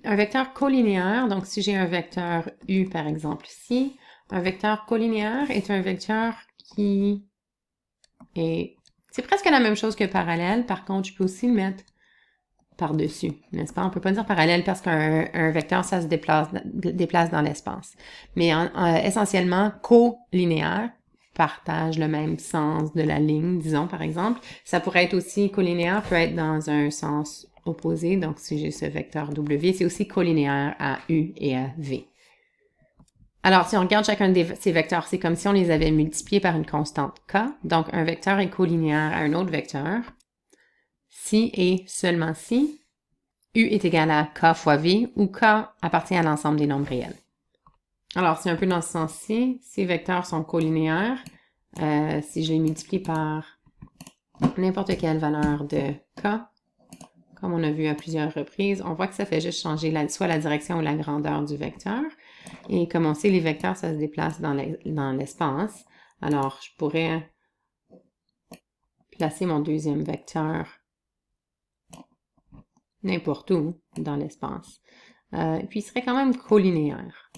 un vecteur colinéaire, donc si j'ai un vecteur U par exemple ici, un vecteur colinéaire est un vecteur qui est... C'est presque la même chose que parallèle, par contre, je peux aussi le mettre par-dessus, n'est-ce pas? On peut pas dire parallèle parce qu'un vecteur, ça se déplace dans l'espace. Mais essentiellement, colinéaire partage le même sens de la ligne, disons, par exemple. Ça pourrait être aussi, colinéaire peut être dans un sens opposé. Donc, si j'ai ce vecteur W, c'est aussi colinéaire à U et à V. Alors, si on regarde chacun de ces vecteurs, c'est comme si on les avait multipliés par une constante k. Donc, un vecteur est colinéaire à un autre vecteur. Si et seulement si U est égal à k fois V, où k appartient à l'ensemble des nombres réels. Alors, c'est un peu dans ce sens-ci. Ces vecteurs sont colinéaires. Si je les multiplie par n'importe quelle valeur de k, comme on a vu à plusieurs reprises, on voit que ça fait juste changer soit la direction ou la grandeur du vecteur. Et comme on sait, les vecteurs, ça se déplace dans l'espace. Alors, je pourrais placer mon deuxième vecteur n'importe où dans l'espace. Puis, il serait quand même colinéaire.